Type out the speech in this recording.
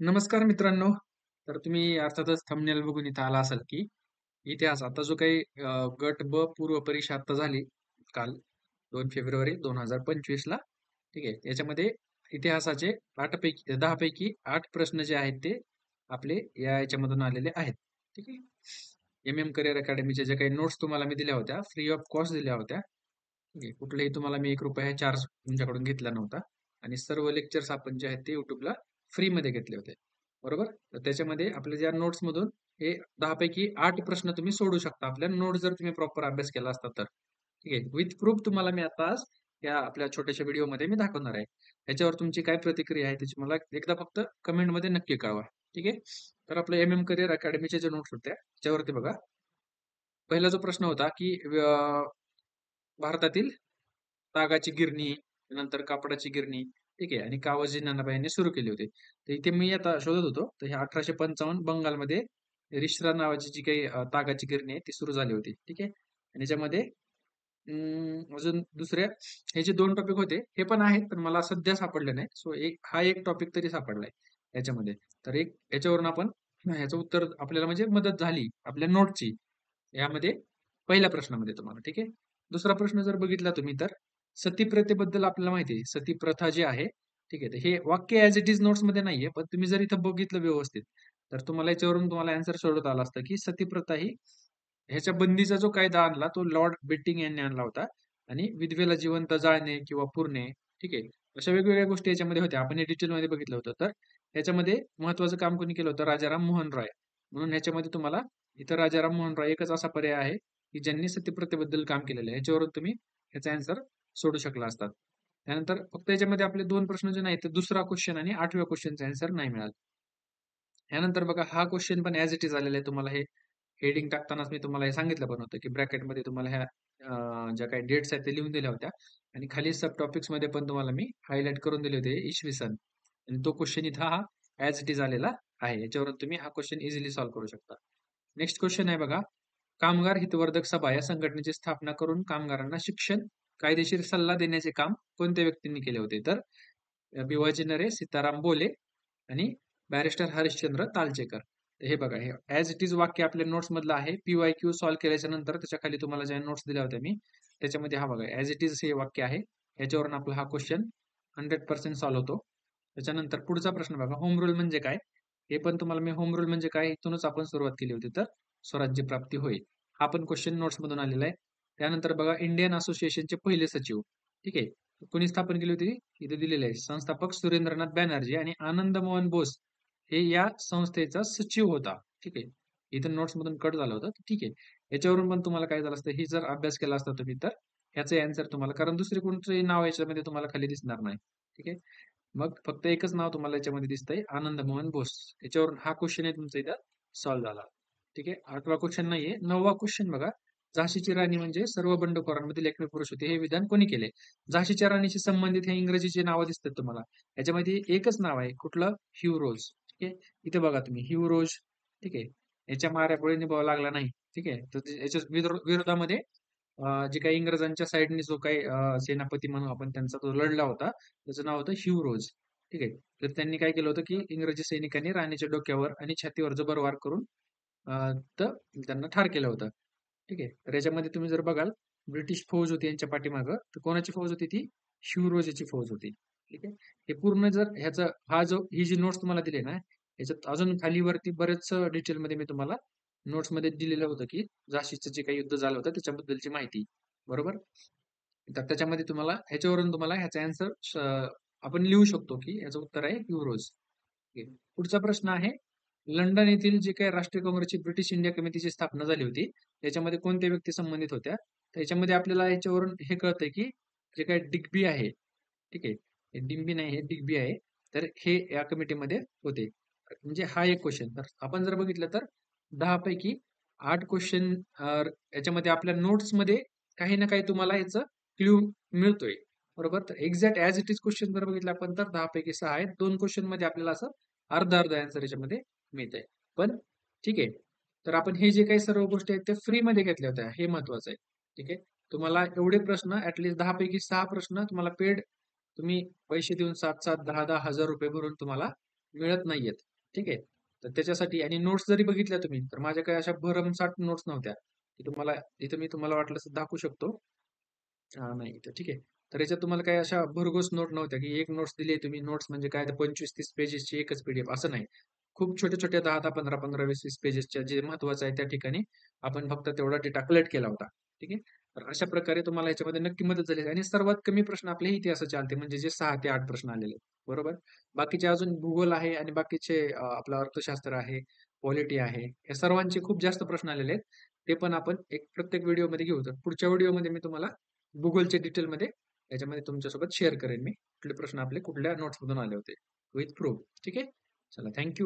नमस्कार मित्रांनो. तर तुम्ही अर्थातच थंबनेल बघून इथं आला असाल, की इतिहास आता जो काही गट ब पूर्व परीक्षा आता झाली काल 2 फेब्रुवारी 2025 ला. ठीक आहे. याच्यामध्ये इतिहासाचे 8 पैकी 10 पैकी 8 प्रश्न जे आहेत ते आपले या याच्यामधून आलेले आहेत. ठीक आहे. एम-एम करियर अकॅडमीच्या ज्या काही नोट्स तुम्हाला मी दिल्या होत्या, फ्री ऑफ कॉस्ट दिल्या होत्या. ठीक आहे. कुठलाही तुम्हाला मी ₹1 चार्ज तुमच्याकडून घेतला नव्हता आणि सर्व लेक्चर्स आपण जे आहेत ते YouTubeला फ्रीमध्ये घेतले होते. बरोबर? तर त्याच्यामध्ये आपल्या ज्या नोट्समधून हे 10 पैकी 8 प्रश्न तुम्ही सोडवू शकता. आपल्या नोट्स जर तुम्ही प्रॉपर अभ्यास केला असता तर. ठीक आहे. विथ प्रूफ तुम्हाला मी आता आज या आपल्या छोट्याशा व्हिडिओमध्ये मी दाखवणार आहे. ह्याच्यावर तुमची काय प्रतिक्रिया आहे त्याची मला एकदा फक्त कमेंटमध्ये नक्की कळवा. ठीक आहे. तर आपलं एम-एम करियर अकॅडमीच्या ज्या नोट्स होत्या त्याच्यावरती बघा. पहिला जो प्रश्न होता, की भारतातील तागाची गिरणी, नंतर कापडाची गिरणी, ठीक आहे. आणि कावजी नानाभाई यांनी सुरू केली होती. तर इथे मी आता शोधत होतो. तर हे 1855 बंगालमध्ये रिश्रा नावाची जी काही तागाची गिरणी आहे ती सुरू झाली होती. ठीक आहे. आणि याच्यामध्ये अजून दुसऱ्या हे जे 2 टॉपिक होते हे पण आहेत, पण मला सध्या सापडले नाही. सो एक टॉपिक तरी सापडलाय याच्यामध्ये. तर एक याच्यावरून आपण ह्याचं उत्तर आपल्याला म्हणजे मदत झाली आपल्या नोटची. यामध्ये पहिल्या प्रश्नामध्ये तुम्हाला. ठीक आहे. दुसरा प्रश्न जर बघितला तुम्ही तर सती प्रथेबद्दल आपल्याला माहिती आहे. सती प्रथा जी आहे, ठीक आहे. तर हे वाक्य ॲज इट इज नोट्समध्ये नाहीये. पण तुम्ही जर इथं बघितलं व्यवस्थित, तर तुम्हाला याच्यावरून तुम्हाला ॲन्सर सोडवता आला असता, की सती प्रथा ही ह्याच्या बंदीचा जो कायदा आणला तो लॉर्ड बेटिंग यांनी आणला होता आणि विधवेला जिवंत जाळणे किंवा पुरणे, ठीक आहे. अशा वेगवेगळ्या गोष्टी याच्यामध्ये होत्या. आपण हे डिटेलमध्ये बघितलं होतं. तर याच्यामध्ये महत्त्वाचं काम कोणी केलं होतं? राजाराम मोहन रॉय. म्हणून ह्याच्यामध्ये तुम्हाला इथं राजाराम मोहन रॉय एकच असा पर्याय आहे, की ज्यांनी सतीप्रथेबद्दल काम केलेलं आहे. ह्याच्यावरून तुम्ही ह्याचा ॲन्सर सोडू शकला असतात. त्यानंतर फक्त याच्यामध्ये आपले 2 प्रश्न जे नाहीत, ते दुसरा क्वेश्चन आणि 8व्या क्वेश्चनचा ॲन्सर नाही मिळाला. यानंतर बघा हा क्वेश्चन पण ॲज इट इज आलेला आहे. तुम्हाला हे हेडिंग टाकतानाच मी तुम्हाला हे सांगितलं पण होतं, की ब्रॅकेटमध्ये तुम्हाला ह्या ज्या काही डेट्स आहेत ते लिहून दिल्या होत्या आणि खाली सब टॉपिक्समध्ये पण तुम्हाला मी हायलाइट करून दिले होते इसवी सन आणि तो क्वेश्चन इथं हा ॲज इट इज आलेला आहे. याच्यावरून तुम्ही हा क्वेश्चन इझिली सॉल्व्ह करू शकता. नेक्स्ट क्वेश्चन आहे बघा. कामगार हितवर्धक सभा या संघटनेची स्थापना करून कामगारांना शिक्षण, कायदेशीर सल्ला देण्याचे काम कोणत्या व्यक्तींनी केले होते? तर भिवाजी नरे, सीताराम बोले आणि बॅरिस्टर हरिश्चंद्र तालचेकर. तर हे बघा, हे ॲज इट इज वाक्य आपल्या नोट्स मधलं आहे. पी-वाय-क्यू सॉल्व्ह केल्याच्या नंतर त्याच्या खाली तुम्हाला ज्या नोट्स दिल्या होत्या मी, त्याच्यामध्ये हा बघा ॲज इट इज हे वाक्य आहे. याच्यावरून आपला हा क्वेश्चन 100% सॉल्व्ह होतो. त्याच्यानंतर पुढचा प्रश्न बघा, होम रूल म्हणजे काय? हे पण तुम्हाला मी होम रूल म्हणजे काय इथूनच आपण सुरुवात केली होती. तर स्वराज्य प्राप्ती होय. हा पण क्वेश्चन नोट्स मधून आलेला आहे. त्यानंतर बघा इंडियन असोसिएशनचे पहिले सचिव. ठीक आहे. कोणी स्थापन केली होती? इथे दिलेले आहे. संस्थापक सुरेंद्रनाथ बॅनर्जी आणि आनंद मोहन बोस हे या संस्थेचा सचिव होता. ठीक आहे. इथं नोट्स मधून कट झालं होतं. ठीक आहे. याच्यावरून पण तुम्हाला काय झालं असतं, ही जर अभ्यास केला असता तुम्ही तर ह्याचं आन्सर तुम्हाला कारण दुसरे कोणतंही नाव याच्यामध्ये तुम्हाला खाली दिसणार नाही. ठीक आहे. मग फक्त एकच नाव तुम्हाला याच्यामध्ये दिसतंय आनंद मोहन बोस. याच्यावरून हा क्वेश्चन आहे तुमचा इथं सॉल्व्ह झाला. ठीक आहे. 8वा क्वेश्चन नाहीये. 9वा क्वेश्चन बघा. झाशीची राणी म्हणजे सर्व बंडखोरांमधील एकमेव पुरुष होते. हे विधान कोणी केले? झाशीच्या राणीशी संबंधित हे इंग्रजीचे नावं दिसतात तुम्हाला. याच्यामध्ये एकच नाव आहे. कुठलं? ह्यू रोज. ठीक आहे. इथे बघा तुम्ही ह्यू रोज. ठीक आहे. याच्या माऱ्या बळी निभावावा लागला नाही. ठीक आहे. तर याच्या विरोधामध्ये जे काही इंग्रजांच्या साईडने जो काही सेनापती म्हणून आपण त्यांचा तो लढला होता, त्याचं नाव होतं ह्यू रोज. ठीक आहे. तर त्यांनी काय केलं होतं, की इंग्रजी सैनिकांनी राणीच्या डोक्यावर आणि छातीवर जबर वार करून तर त्यांना ठार केलं होतं. ठीक आहे. तर याच्यामध्ये तुम्ही जर बघाल, ब्रिटिश फौज होती यांच्या पाठीमागं, तर कोणाची फौज होती ती? ह्यू रोजची फौज होती. ठीक आहे. हे पूर्ण जर ह्याचा ही जी नोट्स तुम्हाला दिली ना, ह्याच्यात अजून खाली वरती बरेच डिटेलमध्ये मी तुम्हाला नोट्समध्ये दिलेलं होतं, की झाशीचं जे काही युद्ध झालं होतं त्याच्याबद्दलची माहिती. बरोबर? तर त्याच्यामध्ये तुम्हाला ह्याच्यावरून तुम्हाला ह्याचा ॲन्सर आपण लिहू शकतो, की याचं उत्तर आहे युरोज. पुढचा प्रश्न आहे, लंडन येथील जे काही राष्ट्रीय काँग्रेसची ब्रिटिश इंडिया कमिटीची स्थापना झाली होती, त्याच्यामध्ये कोणत्या व्यक्ती संबंधित होत्या? त्याच्यामध्ये आपल्याला याच्यावरून हे कळतंय, की जे काही डिग्बी आहे, ठीक आहे. हे डिंबी नाही, हे डिग्बी आहे. तर हे या कमिटीमध्ये होते. म्हणजे हा एक क्वेश्चन. तर आपण जर बघितलं तर 10 पैकी 8 क्वेश्चन याच्यामध्ये आपल्या नोट्समध्ये काही ना काही तुम्हाला याचं क्लू मिळतोय. बरोबर? तर exact as it is question जर बघितलं आपण तर 10 पैकी 6 आहेत. 2 क्वेश्चनमध्ये आपल्याला असं अर्धा-अर्धा आन्सर याच्यामध्ये मिळतंय. पण ठीक आहे. तर आपण हे जे काही सर्व गोष्टी आहेत त्या फ्रीमध्ये घेतल्या होत्या. हे महत्वाचं आहे. ठीक आहे. तुम्हाला एवढे प्रश्न ॲटलीस्ट 10 पैकी 6 प्रश्न तुम्हाला पेड तुम्ही पैसे देऊन 7-7, 10-10 हजार रुपये भरून तुम्हाला मिळत नाहीयेत. ठीक आहे. तर त्याच्यासाठी आणि नोट्स जरी बघितल्या तुम्ही, तर माझ्या काही अशा भरमसाठ नोट्स नव्हत्या, की तुम्हाला इथं मी तुम्हाला वाटलंस तर दाखवू शकतो. नाही इथं ठीक आहे. तर याच्यात तुम्हाला काही अशा भरघोस नोट नव्हत्या, की एक नोट्स दिली तुम्ही. नोट्स म्हणजे काय तर 25-30 पेजेसची एकच पी असं नाही. खूप छोट्या-छोट्या 10-10, 15-15, 20-20 पेजेसच्या जे महत्त्वाचं आहे त्या ठिकाणी आपण फक्त तेवढा डेटा कलेक्ट केला होता. ठीक आहे. तर अशा प्रकारे तुम्हाला याच्यामध्ये नक्की मदत झाली आणि सर्वात कमी प्रश्न आपले इतिहासाचे आलते म्हणजे जे 6 ते 8 प्रश्न आलेले. बरोबर? बाकीचे अजून भूगोल आहे आणि बाकीचे आपलं अर्थशास्त्र आहे, पॉलिटी आहे. या सर्वांचे खूप जास्त प्रश्न आलेले आहेत. ते पण आपण एक प्रत्येक व्हिडिओमध्ये घेऊ. तर पुढच्या व्हिडिओमध्ये मी तुम्हाला Googleच्या डिटेलमध्ये याच्यामध्ये तुमच्यासोबत शेअर करेन मी. कुठले प्रश्न आपले कुठल्या नोट्समधून आले होते विथ प्रूफ. ठीक आहे. चला थँक